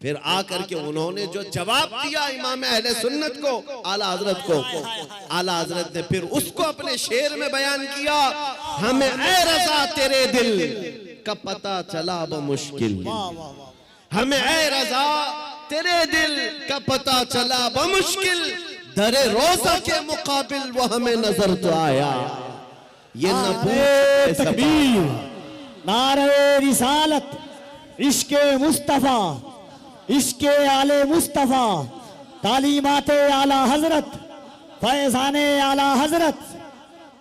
फिर आकर के उन्होंने जो जवाब दिया इमाम अहले सुन्नत को, आला हजरत को, आला हजरत ने फिर उसको अपने शेर में बयान किया। हमें ऐ रजा तेरे दिल का पता चला बमुश्किल, हमें ऐ रजा तेरे दिल का पता चला बमुश्किल, दरे रोजा के मुकाबिल वो हमें नजर तो आया। ये नारे तकबीर, नारे रिसालत, इश्के मुस्तफा, इश्के आले मुस्तफा, तालीमाते आला हजरत, फैजाने आला हजरत।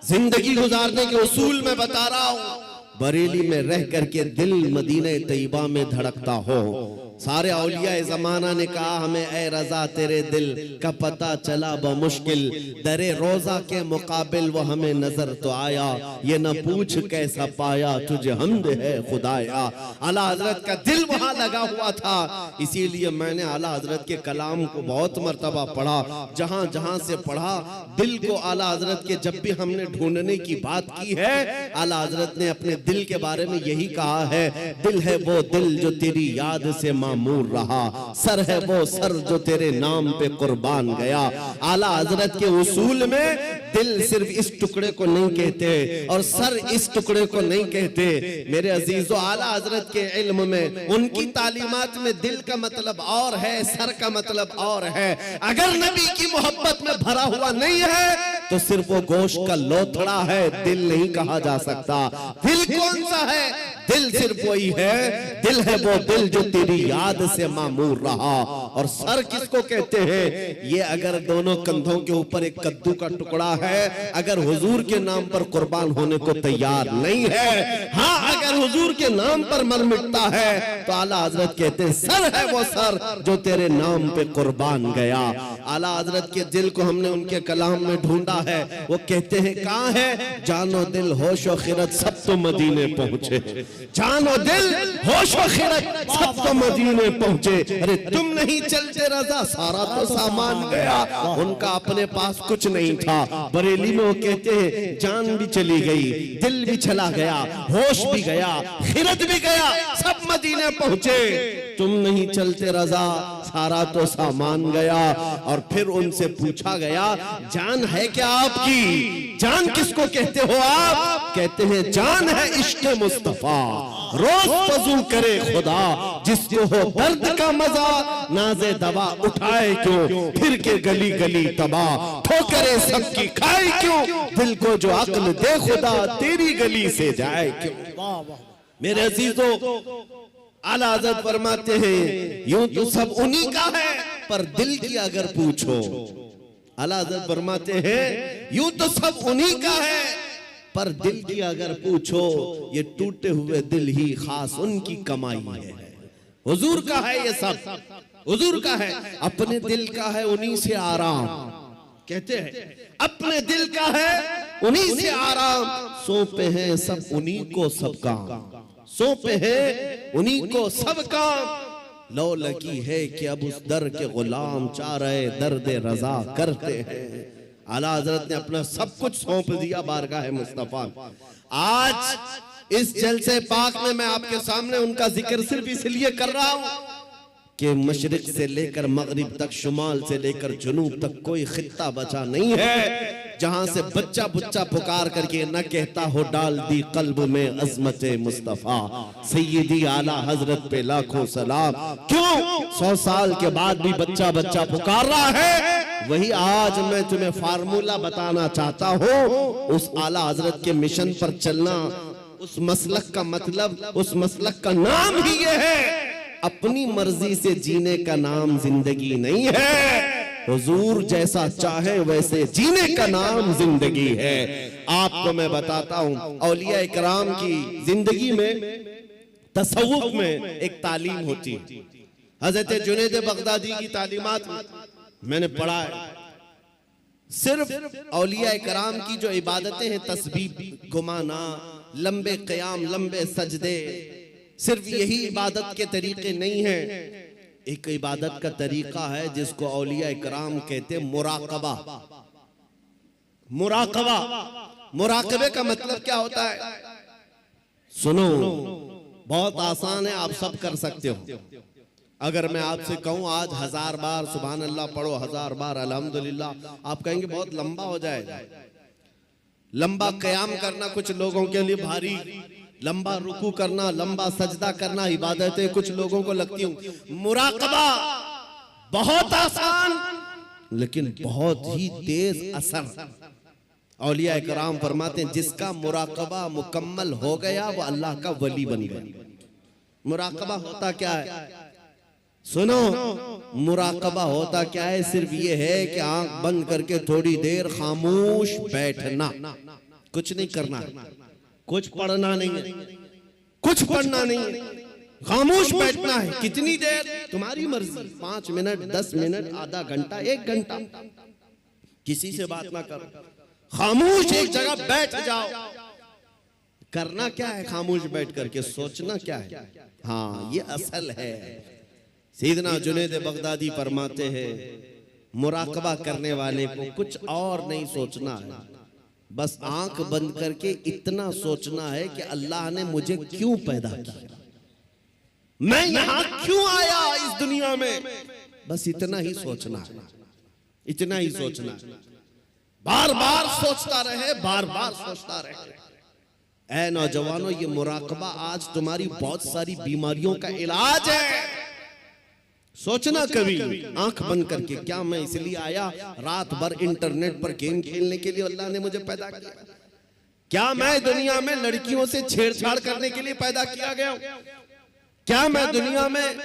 जिंदगी गुजारने के उसूल में बता रहा हूं, बरेली में रह करके दिल मदीने तैयबा में धड़कता हो। सारे औलिया जमाना ने कहा हमें ऐ रजा तेरे दिल का पता चला बमुश्किल, दरे रोजा के मुकाबिल वो हमें नजर तो आया। ये न पूछ कैसा पाया तुझे हमद है खुदाया। आला हजरत का दिल वहां लगा हुआ था, इसीलिए मैंने आला हजरत के कलाम को बहुत मर्तबा पढ़ा। जहां जहां से पढ़ा दिल को आला हजरत के जब भी हमने ढूंढने की बात की है, आला हजरत ने अपने दिल के बारे में यही कहा है, दिल है वो दिल जो तेरी याद से मामूर रहा, सर है वो सर जो तेरे नाम पे कुर्बान गया। आला हजरत के उसूल में दिल सिर्फ इस टुकड़े को नहीं कहते और सर इस टुकड़े को नहीं कहते। मेरे अजीजों, आला हजरत के इल्म में, उनकी तालीमात में दिल का मतलब और है, सर का मतलब और है। अगर नबी की मोहब्बत में भरा हुआ नहीं है तो सिर्फ वो गोश्त का लोथड़ा है, दिल नहीं कहा जा सकता। दिल कौन सा है? दिल सिर्फ वही है, दिल है वो दिल जो तेरी याद से मामूर रहा। और सर किसको कहते हैं? ये अगर दोनों कंधों के ऊपर एक कद्दू का टुकड़ा है, अगर हुजूर के नाम पर कुर्बान होने को तैयार नहीं है, हाँ अगर हुजूर के नाम पर मर मिटता है तो आला हजरत कहते हैं सर है वो सर जो तेरे नाम पे कुर्बान गया। आला हजरत के दिल को हमने उनके कलाम में ढूंढा है। वो कहते हैं कहाँ है? जानो दिल होशो खिरत सब तो मदीने पहुंचे, जानो दिल होशो खिरत सब तो मदीने पहुंचे। अरे तुम नहीं चलते रजा सारा तो सामान गया। उनका अपने पास कुछ नहीं था। बरेली में वो कहते हैं जान भी चली गई, दिल भी चला गया, होश भी गया, खिरत भी गया, सब मदीने पहुंचे। तुम नहीं चलते रजा सारा तो सामान गया। और फिर उनसे पूछा गया जान है क्या आपकी? जान किसको कहते हो आप? कहते हैं जान है इश्क़ मुस्तफा, रोज वज़ू करे खुदा, जिसको हो दर्द का मजा, नाज़े दवा उठाए क्यों, फिर के गली गली तबाह, ठोकरे सबकी खाए क्यों, दिल को जो अक्ल दे खुदा, तेरी गली से जाए क्यों। मेरे अजीजों, आला हज़रत फरमाते हैं यूं तो सब उन्हीं का है, पर दिल की अगर पूछो, आला हज़रत फरमाते हैं यूं तो सब उन्हीं का है, पर दिल की अगर पूछो, ये टूटे हुए दिल ही खास उनकी कमाई है। हुजूर का है ये सब, हुजूर का है, अपने दिल का है उन्हीं से आराम। कहते हैं अपने दिल का है उन्हीं से आराम, सौंपे हैं सब उन्हीं को सब काम, सौंपे हैं उन्हीं को सब काम। लो लगी है कि अब उस दर के गुलाम चाह रहे दर्द रजा करते हैं। आला हजरत ने अपना सब कुछ सौंप दिया बारगाह मुस्तफा। आज इस जलसे पाक में मैं आपके सामने उनका जिक्र सिर्फ इसलिए कर रहा हूं कि मशरिक से लेकर मगरिब तक, शुमाल से लेकर जुनूब तक कोई खित्ता बचा नहीं है जहां से बच्चा बुच्चा पुकार करके न कहता हो डाल दी कल्ब में अजमत मुस्तफा। सैयदी आला हजरत पे लाखों सलाम। क्यों 100 साल के बाद भी बच्चा बच्चा पुकार रहा है? वही आज मैं तुम्हें फार्मूला बताना चाहता हूँ। उस आला हजरत के मिशन पर चलना, उस मसलक का मतलब, उस मसलक का नाम ही ये है, अपनी मर्जी से जीने का नाम जिंदगी नहीं है। हुजूर जैसा चाहे वैसे जीने का नाम जिंदगी है। आपको मैं बताता हूं, औलिया इकराम की जिंदगी में, तसव्वुफ में एक तालीम होती है। हजरत जुनैद बगदादी की तालीमात मैंने पढ़ा है। सिर्फ औलिया इकराम की जो इबादतें हैं, तस्बीह घुमाना, लंबे क़याम, लंबे सजदे, सिर्फ यही इबादत के तरीके नहीं है। एक इबादत का तरीका है जिसको औलिया इकराम कहते मुराकबा। मुराकबा, मुराकबे का मतलब क्या होता है? सुनो, बहुत आसान है, आप सब कर सकते हो। अगर मैं आपसे कहूं आज 1000 बार सुभान अल्लाह पढ़ो, 1000 बार अल्हम्दुलिल्लाह, आप कहेंगे बहुत लंबा हो जाएगा। लंबा क़याम करना कुछ लोगों के लिए भारी, लंबा रुकू करना, लंबा सजदा करना इबादतें कुछ लोगों को लगती हूं। मुराकबा बहुत आसान लेकिन बहुत ही तेज असर। औलिया कराम फरमाते हैं जिसका मुराकबा मुकम्मल हो गया वो अल्लाह का वली बन गया। मुराकबा होता क्या है? सुनो, मुराकबा होता क्या है? सिर्फ ये है कि आंख बंद करके थोड़ी देर खामोश बैठना, कुछ नहीं करना, कुछ पढ़ना नहीं है, कुछ पढ़ना नहीं है, खामोश बैठना है। कितनी देर? तुम्हारी मर्जी, 5 मिनट, 10 मिनट, आधा घंटा, 1 घंटा, किसी से बात ना करो, खामोश एक जगह बैठ जाओ। करना क्या है खामोश बैठ करके? सोचना क्या है? हाँ, ये असल है। सैयदना जुनैद बगदादी फरमाते हैं मुराकबा करने वाले को कुछ और नहीं सोचना है, बस आंख बंद करके इतना सोचना है कि अल्लाह ने मुझे क्यों पैदा किया, मैं यहां क्यों आया इस दुनिया में। बस इतना ही सोचना है, इतना ही सोचना है। बार बार सोचता रहे, बार बार सोचता रहे। ऐ नौजवानों, ये मुराकबा आज तुम्हारी बहुत सारी बीमारियों का इलाज है। सोचना कभी आंख बंद करके, क्या मैं इसलिए आया रात भर इंटरनेट पर गेम खेलने के लिए अल्लाह ने मुझे पैदा किया? क्या मैं दुनिया में लड़कियों से छेड़छाड़ करने के लिए पैदा किया गया हूं? क्या मैं दुनिया में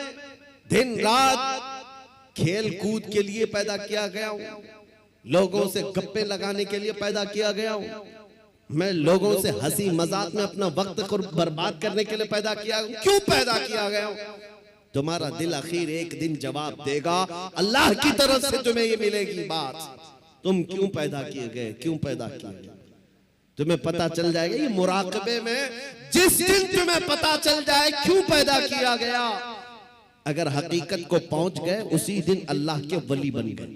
दिन रात खेल कूद के लिए पैदा किया गया हूं? लोगों से गप्पे लगाने के लिए पैदा किया गया हूं? मैं लोगों से हंसी मजाक में अपना वक्त को बर्बाद करने के लिए पैदा किया हूं? क्यों पैदा किया गया हूं? तुम्हारा दिल आखिर एक दिन जवाब देगा, अल्लाह की तरफ से तुम्हें ये मिलेगी बात, तुम क्यों पैदा किए गए, क्यों पैदा किए गए, तुम्हें पता चल जाएगा। ये मुराकबे में जिस दिन तुम्हें पता चल जाए क्यों पैदा किया गया, अगर हकीकत को पहुंच गए उसी दिन अल्लाह के वली बन गए।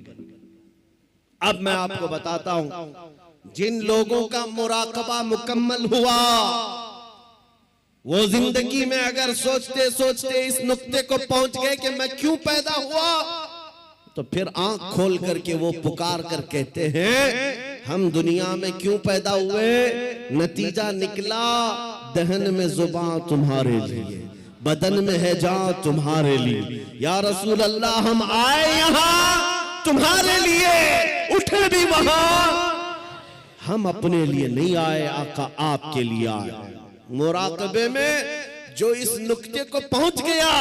अब मैं आपको बताता हूं, जिन लोगों का मुराकबा मुकम्मल हुआ वो जिंदगी में अगर सोचते सोचते इस नुक्ते को पहुंच गए कि मैं क्यों पैदा हुआ, तो फिर आंख खोल करके वो पुकार कर कहते हैं हम दुनिया में क्यों पैदा हुए। नतीजा निकला, दहन में जुबान तुम्हारे लिए, बदन में है जान तुम्हारे लिए। या रसूल अल्लाह, हम आए यहां तुम्हारे लिए, उठे भी वहां, हम अपने लिए नहीं आए, आका आपके लिए आए। मुराकबे में जो इस नुक्ते को पहुंच गया,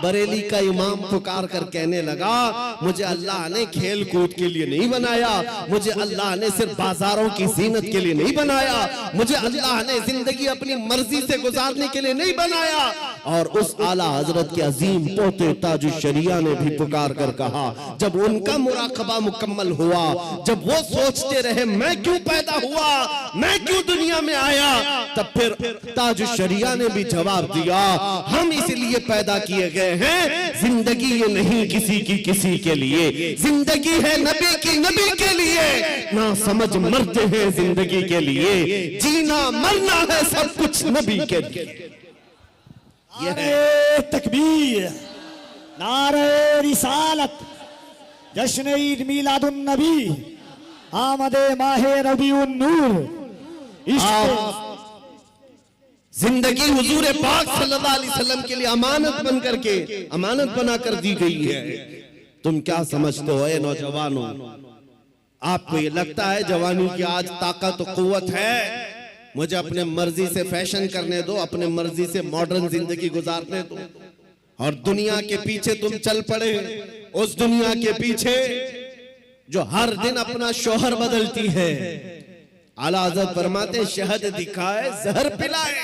बरेली का इमाम पुकार कर कहने लगा मुझे अल्लाह ने खेल कूद के लिए नहीं बनाया, मुझे अल्लाह ने सिर्फ बाजारों की जीनत के लिए नहीं बनाया, मुझे अल्लाह ने जिंदगी अपनी मर्जी से गुजारने के लिए नहीं बनाया। और उस आला हजरत के अजीम पोते ताजुश शरिया ने भी पुकार कर कहा, जब उनका मुराकबा मुकम्मल हुआ, जब वो सोचते रहे मैं क्यों पैदा हुआ, मैं क्यों दुनिया में आया, तब फिर ताजुश शरिया ने भी जवाब दिया हम इसलिए पैदा किए गए हैं, जिंदगी ये नहीं किसी की किसी के लिए, जिंदगी है नबी की नबी के लिए, ना समझ मरते हैं जिंदगी के लिए, जीना मरना है सब कुछ नबी के लिए। नारे तकबीर, नारे रिसालत, जश्न ईद मिलादुन नबी, आमदे माहे रबीउन नूर। जिंदगी हुजूर पाक सल्लल्लाहु अलैहि वसल्लम के लिए अमानत बन करके, अमानत बना कर दी गई है। तुम क्या समझते हो ए नौजवानों, आपको ये लगता है जवानी की आज ताकत और कुव्वत है, मुझे अपने मर्जी से फैशन करने दो, अपने मर्जी से मॉडर्न जिंदगी गुजारने दो, और दुनिया के पीछे तुम चल पड़े, उस दुनिया के पीछे जो हर दिन अपना शोहर बदलती है। आला हज़रत फरमाते शहद दिखाए जहर पिलाए,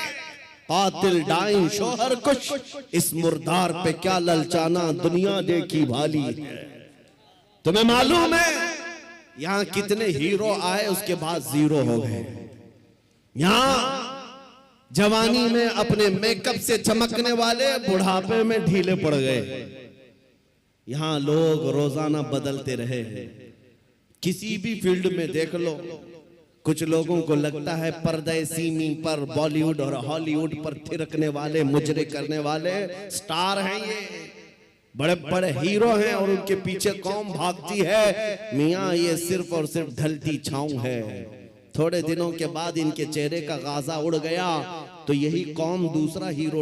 कातिल डाइन शोहर कुछ, इस मुर्दार पे क्या ललचाना, दुनिया देखी भाली है। तुम्हें मालूम है यहाँ कितने हीरो आए उसके बाद जीरो हो गए। यहाँ जवानी में अपने मेकअप से चमकने वाले बुढ़ापे में ढीले पड़ गए। यहाँ लोग रोजाना बदलते रहे, किसी भी फील्ड में देख लो। कुछ लोगों को लगता है पर्दे सीमी पर बॉलीवुड और हॉलीवुड पर थिरकने वाले, मुजरे करने वाले स्टार हैं ये। बड़े बड़े हीरो हैं और उनके पीछे कौम भागती है। मियाँ ये सिर्फ और सिर्फ ढलती छाऊं है। थोड़े दिनों के बाद इनके चेहरे का गाजा उड़ गया तो यही कौम दूसरा हीरो